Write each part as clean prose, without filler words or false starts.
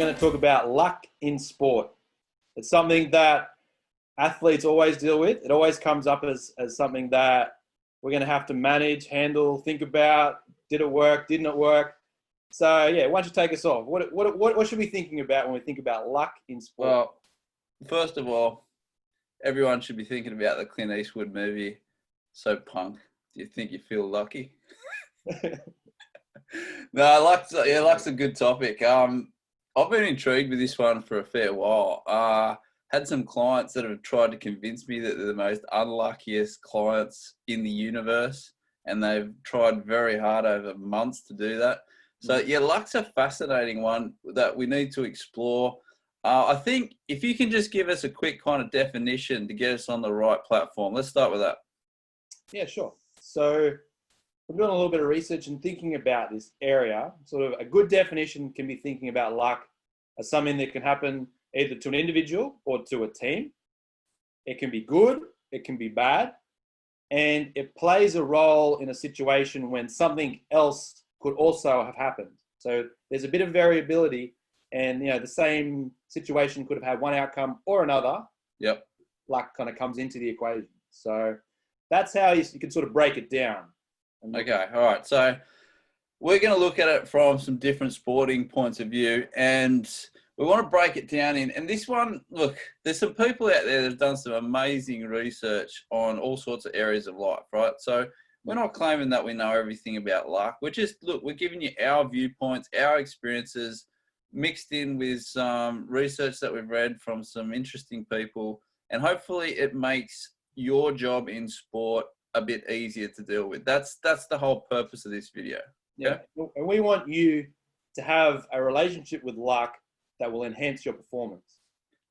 going to talk about luck in sport. It's something that athletes always deal with. It always comes up as something that we're going to have to manage, handle, think about. Did it work? Didn't it work? So, yeah, why don't you take us off? What should we be thinking about when we think about luck in sport? Well, first of all, everyone should be thinking about the Clint Eastwood movie, So Punk. Do you think you feel lucky? No, luck's a good topic. I've been intrigued with this one for a fair while. Had some clients that have tried to convince me that they're the most unluckiest clients in the universe, and they've tried very hard over months to do that. So yeah, luck's a fascinating one that we need to explore. I think if you can just give us a quick kind of definition to get us on the right platform. Let's start with that. Yeah, sure. So I'm doing a little bit of research and thinking about this area. Sort of a good definition can be thinking about luck as something that can happen either to an individual or to a team. It can be good, it can be bad, and it plays a role in a situation when something else could also have happened. So there's a bit of variability, and the same situation could have had one outcome or another. Yep. Luck kind of comes into the equation. So that's how you can sort of break it down. Okay, all right. So we're going to look at it from some different sporting points of view, and we want to break it down and this one, look, there's some people out there that have done some amazing research on all sorts of areas of life, right? So we're not claiming that we know everything about luck. We're giving you our viewpoints, our experiences, mixed in with some research that we've read from some interesting people, and hopefully it makes your job in sport a bit easier to deal with. That's the whole purpose of this video. Yeah, and we want you to have a relationship with luck that will enhance your performance.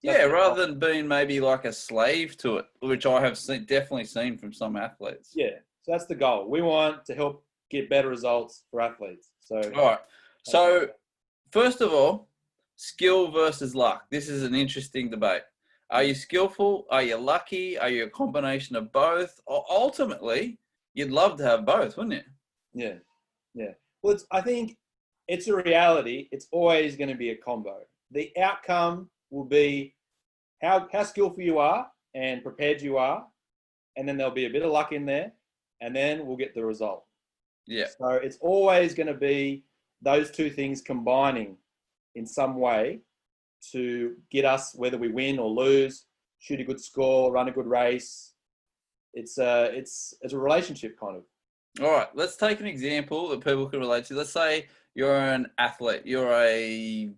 Yeah, rather than being maybe like a slave to it, which I have definitely seen from some athletes. Yeah, so that's the goal. We want to help get better results for athletes. So, all right. So, first of all, skill versus luck. This is an interesting debate. Are you skillful? Are you lucky? Are you a combination of both? Or ultimately, you'd love to have both, wouldn't you? Yeah. Well, I think it's a reality. It's always going to be a combo. The outcome will be how skillful you are and prepared you are, and then there'll be a bit of luck in there, and then we'll get the result. Yeah. So it's always going to be those two things combining in some way to get us, whether we win or lose, shoot a good score, run a good race. It's a relationship kind of. All right, let's take an example that people can relate to. Let's say you're an athlete, you're a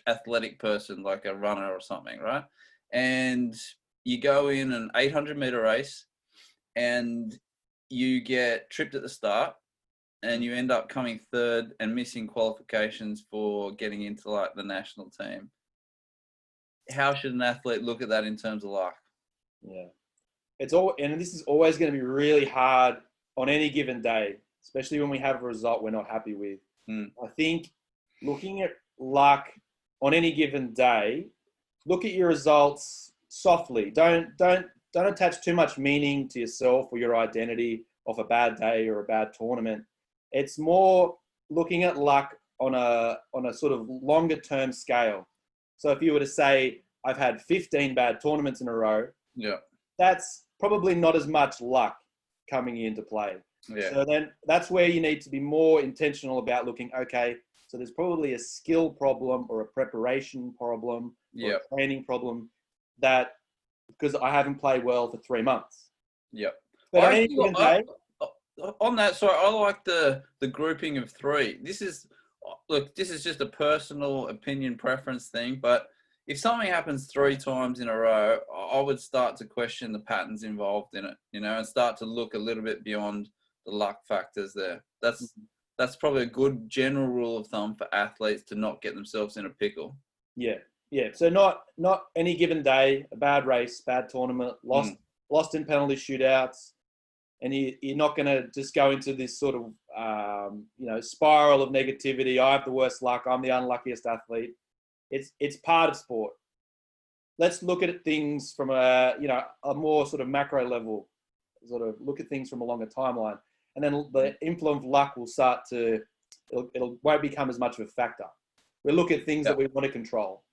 athletic person, like a runner or something, right? And you go in an 800-meter race and you get tripped at the start and you end up coming third and missing qualifications for getting into like the national team. How should an athlete look at that in terms of luck? Yeah. And this is always going to be really hard on any given day, especially when we have a result we're not happy with. I think looking at luck on any given day, look at your results softly. Don't attach too much meaning to yourself or your identity of a bad day or a bad tournament. It's more looking at luck on a sort of longer term scale. So if you were to say, I've had 15 bad tournaments in a row, that's probably not as much luck coming into play. Yeah. So then that's where you need to be more intentional about looking, okay, so there's probably a skill problem or a preparation problem or a training problem that because I haven't played well for 3 months. Yeah. But on that, sorry, I like the grouping of three. This is just a personal opinion preference thing, but if something happens 3 times in a row, I would start to question the patterns involved in it, and start to look a little bit beyond the luck factors there. That's probably a good general rule of thumb for athletes to not get themselves in a pickle. Yeah. So not any given day, a bad race, bad tournament, lost in penalty shootouts, and you're not going to just go into this sort of spiral of negativity. I have the worst luck. I'm the unluckiest athlete. It's part of sport. Let's look at things from a more sort of macro level, sort of look at things from a longer timeline, and then the influence of luck will start to it won't become as much of a factor. We look at things that we want to control.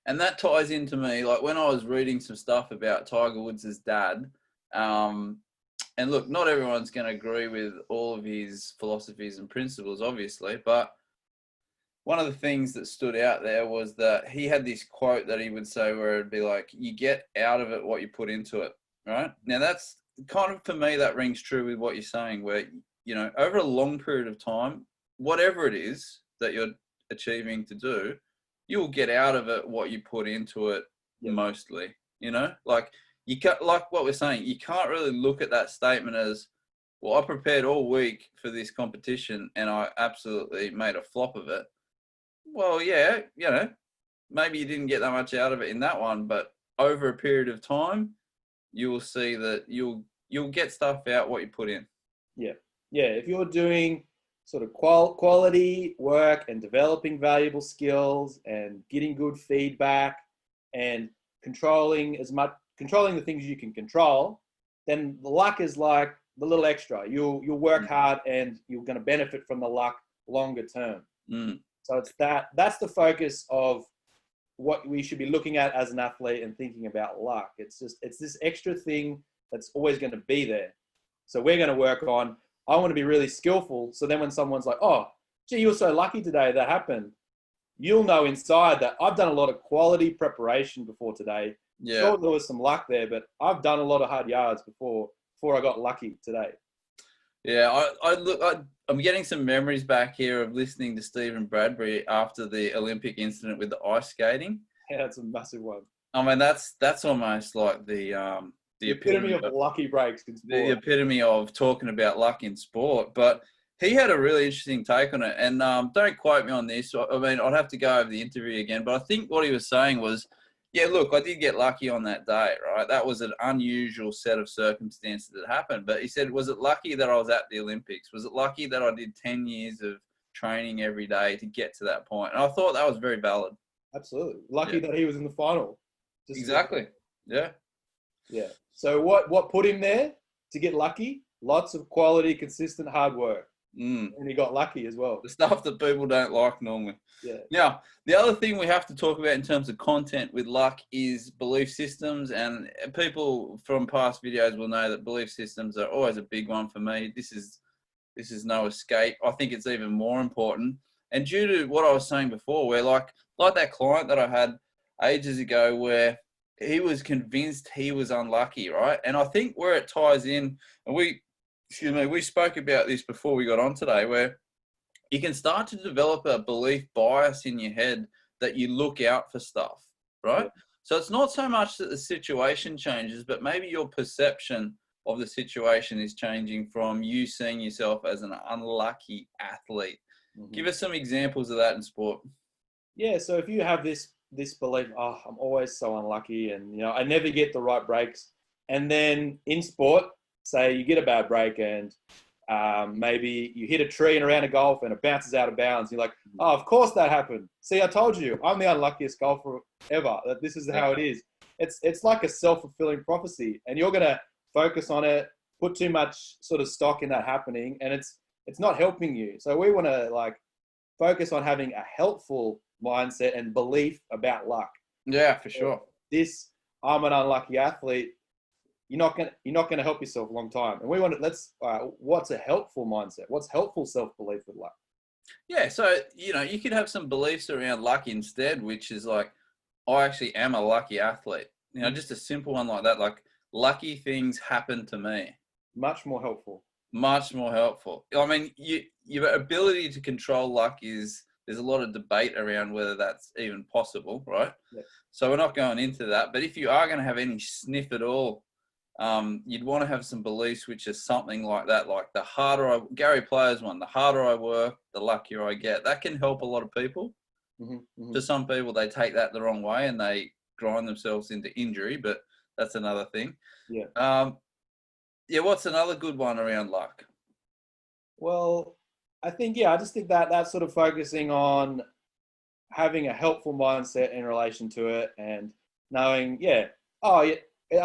And that ties into me, like when I was reading some stuff about Tiger Woods' dad, and look, not everyone's going to agree with all of his philosophies and principles, obviously, but one of the things that stood out there was that he had this quote that he would say where it'd be like, you get out of it what you put into it, right? Now that's kind of, for me, that rings true with what you're saying, where, you know, over a long period of time, whatever it is that you're achieving to do, you'll get out of it what you put into it mostly, you know? Like, you can't, like what we're saying, you can't really look at that statement as, well, I prepared all week for this competition and I absolutely made a flop of it. Well, yeah, you know, maybe you didn't get that much out of it in that one, but over a period of time, you will see that you'll get stuff out what you put in. Yeah. If you're doing sort of quality work and developing valuable skills and getting good feedback and controlling the things you can control, then the luck is like the little extra. You'll work hard and you're going to benefit from the luck longer term. So it's that's the focus of what we should be looking at as an athlete and thinking about luck. It's this extra thing that's always going to be there. So we're going to work on, I want to be really skillful. So then when someone's like, oh, gee, you were so lucky today that happened, you'll know inside that I've done a lot of quality preparation before today. Yeah. Sure, there was some luck there, but I've done a lot of hard yards before I got lucky today. Yeah, I'm getting some memories back here of listening to Stephen Bradbury after the Olympic incident with the ice skating. Yeah, that's a massive one. I mean, that's almost like the epitome of lucky breaks in sport. The epitome of talking about luck in sport. But he had a really interesting take on it. And don't quote me on this. I mean, I'd have to go over the interview again. But I think what he was saying was, yeah, look, I did get lucky on that day, right? That was an unusual set of circumstances that happened. But he said, was it lucky that I was at the Olympics? Was it lucky that I did 10 years of training every day to get to that point? And I thought that was very valid. Absolutely. Lucky that he was in the final. Exactly. Yeah. Yeah. So what put him there to get lucky? Lots of quality, consistent hard work. And he got lucky as well. The stuff that people don't like normally. Yeah. Now, the other thing we have to talk about in terms of content with luck is belief systems. And people from past videos will know that belief systems are always a big one for me. This is no escape. I think it's even more important. And due to what I was saying before, where like that client that I had ages ago where he was convinced he was unlucky, right? And I think where it ties in, and we spoke about this before we got on today, where you can start to develop a belief bias in your head that you look out for stuff, right? Yeah. So it's not so much that the situation changes, but maybe your perception of the situation is changing from you seeing yourself as an unlucky athlete. Mm-hmm. Give us some examples of that in sport. Yeah, so if you have this belief, oh, I'm always so unlucky and, you know, I never get the right breaks. And then in sport, say you get a bad break and maybe you hit a tree in a round of golf and it bounces out of bounds. You're like, oh, of course that happened. See, I told you, I'm the unluckiest golfer ever. That this is how it is. It's like a self-fulfilling prophecy, and you're gonna focus on it, put too much sort of stock in that happening, and it's not helping you. So we want to like focus on having a helpful mindset and belief about luck. Yeah, for sure. I'm an unlucky athlete. You're not gonna help yourself a long time. And we want to what's a helpful mindset? What's helpful self-belief with luck? Yeah, so you know, you could have some beliefs around luck instead, which is like, I actually am a lucky athlete. You know, just a simple one like that, like lucky things happen to me. Much more helpful. Much more helpful. I mean, your ability to control luck there's a lot of debate around whether that's even possible, right? Yeah. So we're not going into that. But if you are going to have any sniff at all, you'd want to have some beliefs which is something like that, like Gary Player's one, the harder I work, the luckier I get. That can help a lot of people. Mm-hmm, mm-hmm. For some people, they take that the wrong way and they grind themselves into injury, but that's another thing. Yeah. What's another good one around luck? Well, I just think that that's sort of focusing on having a helpful mindset in relation to it and knowing, I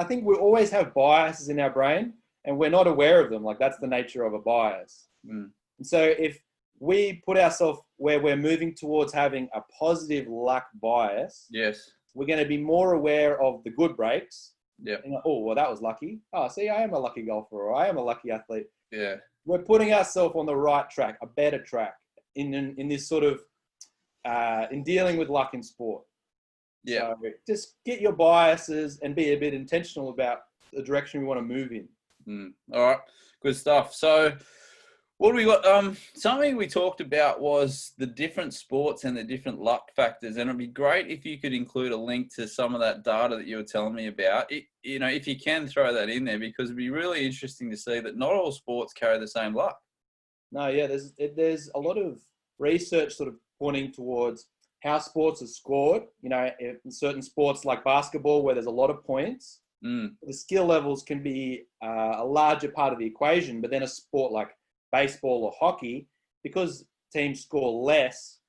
think we always have biases in our brain and we're not aware of them. Like that's the nature of a bias. And so if we put ourselves where we're moving towards having a positive luck bias. Yes. We're going to be more aware of the good breaks. Yeah. Oh, well, that was lucky. Oh, see, I am a lucky golfer, or I am a lucky athlete. Yeah. We're putting ourselves on the right track, a better track in this sort of in dealing with luck in sport. Yeah. So just get your biases and be a bit intentional about the direction we want to move in. All right, good stuff. So what do we got? Something we talked about was the different sports and the different luck factors, and it'd be great if you could include a link to some of that data that you were telling me about. If you can throw that in there, because it'd be really interesting to see that not all sports carry the same luck. No, yeah, there's a lot of research sort of pointing towards how sports are scored. In certain sports like basketball, where there's a lot of points, the skill levels can be a larger part of the equation. But then a sport like baseball or hockey, because teams score less,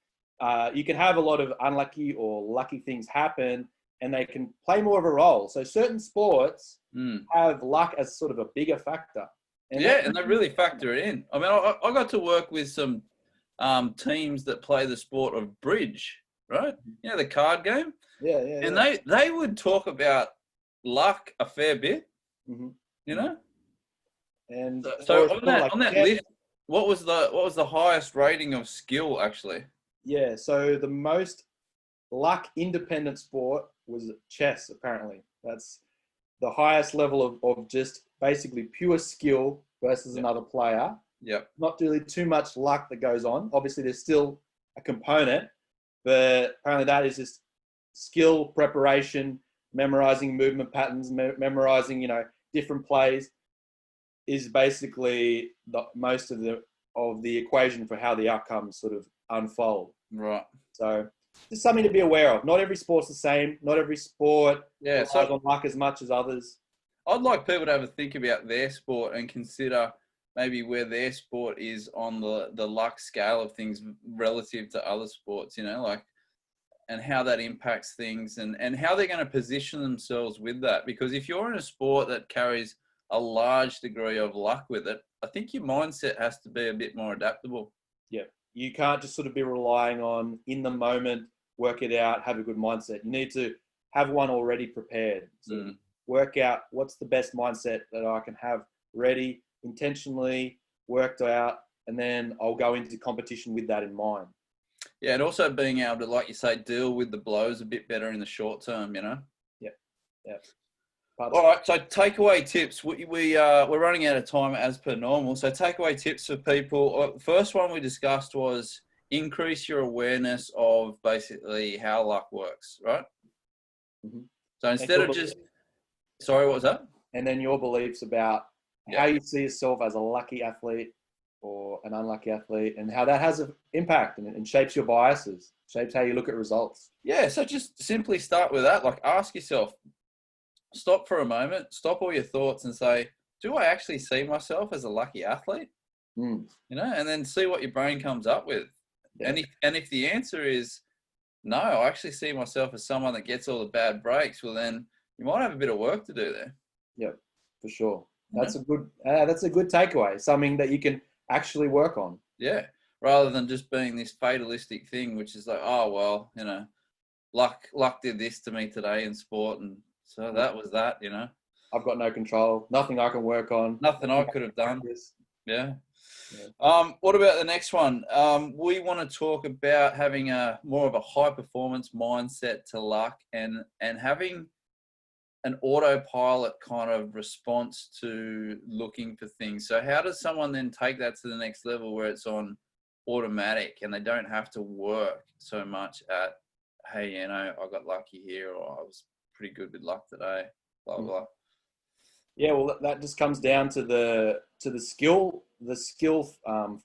you can have a lot of unlucky or lucky things happen, and they can play more of a role. So certain sports have luck as sort of a bigger factor. And they really factor it in. I mean, I got to work with some teams that play the sport of bridge, right? The card game. Yeah. And they would talk about luck a fair bit, And so on that list, what was the highest rating of skill actually? Yeah, so the most luck independent sport was chess. Apparently, that's the highest level of just basically pure skill versus another player. Yep. Not really too much luck that goes on. Obviously, there's still a component, but apparently that is just skill, preparation, memorizing movement patterns, memorizing different plays is basically the most of the equation for how the outcomes sort of unfold. Right. So just something to be aware of. Not every sport's the same. Not every sport relies on luck as much as others. I'd like people to have a think about their sport and consider maybe where their sport is on the luck scale of things relative to other sports, and how that impacts things and how they're going to position themselves with that. Because if you're in a sport that carries a large degree of luck with it, I think your mindset has to be a bit more adaptable. Yeah. You can't just sort of be relying on in the moment, work it out, have a good mindset. You need to have one already prepared. So work out what's the best mindset that I can have ready, intentionally worked out, and then I'll go into competition with that in mind. Yeah, and also being able to, like you say, deal with the blows a bit better in the short term, Yeah. All right, so takeaway tips. We're running out of time as per normal. So takeaway tips for people. First one we discussed was increase your awareness of basically how luck works, right? Mm-hmm. So instead of just... Sorry, what was that? And then your beliefs about how you see yourself as a lucky athlete or an unlucky athlete, and how that has an impact and shapes your biases, shapes how you look at results. Yeah, so just simply start with that. Like, ask yourself, stop for a moment, stop all your thoughts and say, do I actually see myself as a lucky athlete? And then see what your brain comes up with. Yeah. And if the answer is no, I actually see myself as someone that gets all the bad breaks, well then you might have a bit of work to do there. Yep, for sure. That's a good takeaway, something that you can actually work on. Yeah, rather than just being this fatalistic thing, which is like, oh, well, luck did this to me today in sport, and so that was that, I've got no control, nothing I can work on. Nothing I could have done. Yeah. What about the next one? We want to talk about having a more of a high performance mindset to luck and having an autopilot kind of response to looking for things. So how does someone then take that to the next level where it's on automatic and they don't have to work so much at, hey, I got lucky here, or I was pretty good with luck today, blah, blah. Yeah, well, that just comes down to the skill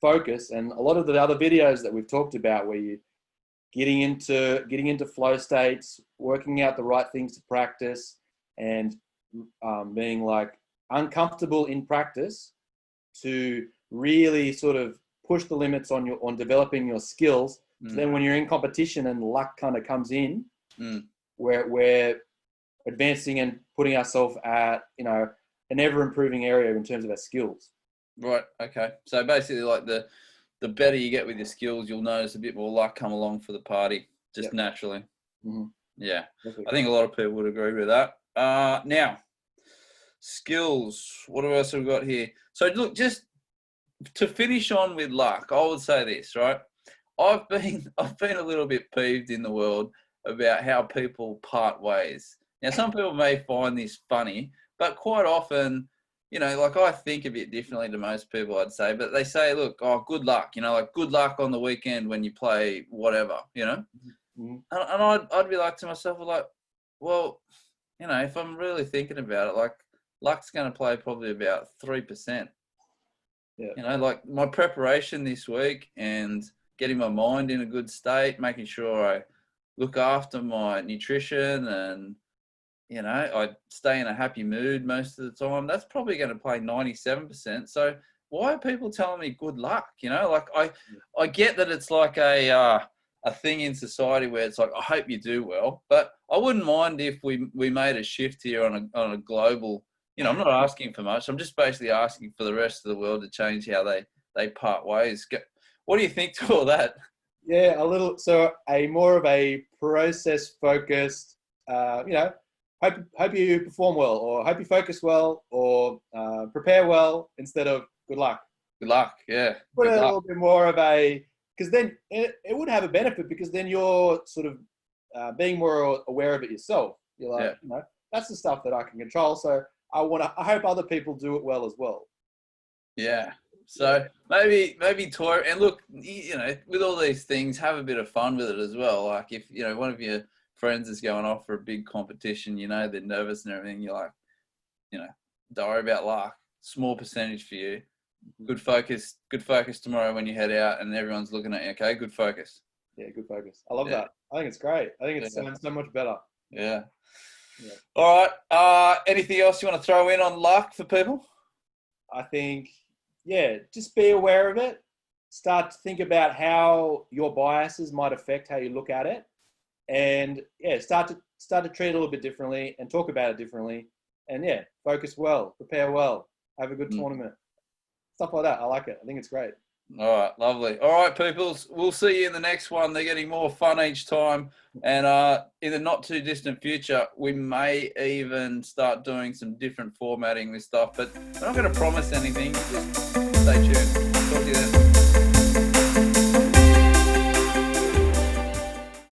focus, and a lot of the other videos that we've talked about, where you getting into flow states, working out the right things to practice, and being like uncomfortable in practice to really sort of push the limits on developing your skills. So then when you're in competition and luck kind of comes in, we're advancing and putting ourselves at an ever improving area in terms of our skills. Right. Okay. So basically, like the better you get with your skills, you'll notice a bit more luck come along for the party, just naturally. Mm-hmm. Yeah, Perfect. I think a lot of people would agree with that. Now, skills. What else have we got here? So look, just to finish on with luck, I would say this, right? I've been a little bit peeved in the world about how people part ways. Now, some people may find this funny, but quite often, you know, like I think a bit differently to most people, I'd say, but they say, look, oh, good luck, you know, like good luck on the weekend when you play whatever, you know? Mm-hmm. And I'd be like to myself, like, well, you know, if I'm really thinking about it, like luck's going to play probably about 3%. Yeah. You know, like my preparation this week and getting my mind in a good state, making sure I look after my nutrition and, you know, I stay in a happy mood most of the time. That's probably going to play 97%. So why are people telling me good luck? You know, like I get that it's like a thing in society where it's like, I hope you do well, but I wouldn't mind if we made a shift here on a global, you know, I'm not asking for much. I'm just basically asking for the rest of the world to change how they part ways. What do you think to all that? Yeah, a more of a process focused, you know, hope you perform well, or hope you focus well, or prepare well, instead of good luck. Good luck, yeah. Put Good a luck. little bit more of a, because then it would have a benefit, because then you're sort of being more aware of it yourself. You're like, you know, that's the stuff that I can control. So I hope other people do it well as well. Yeah. So maybe tour, and look, you know, with all these things, have a bit of fun with it as well. Like if, you know, one of your friends is going off for a big competition, you know, they're nervous and everything, you're like, you know, don't worry about luck. Small percentage for you. Good focus tomorrow when you head out and everyone's looking at you. Okay, good focus. Yeah, good focus. I love that. I think it's great. I think it's so much better. Yeah. All right. Anything else you want to throw in on luck for people? I think, just be aware of it. Start to think about how your biases might affect how you look at it, and start to treat it a little bit differently and talk about it differently. And focus well, prepare well, have a good tournament, stuff like that. I like it. I think it's great. All right, lovely. All right, peoples, we'll see you in the next one. They're getting more fun each time, and in the not too distant future, we may even start doing some different formatting with stuff. But we're not going to promise anything. Just stay tuned. Talk to you then.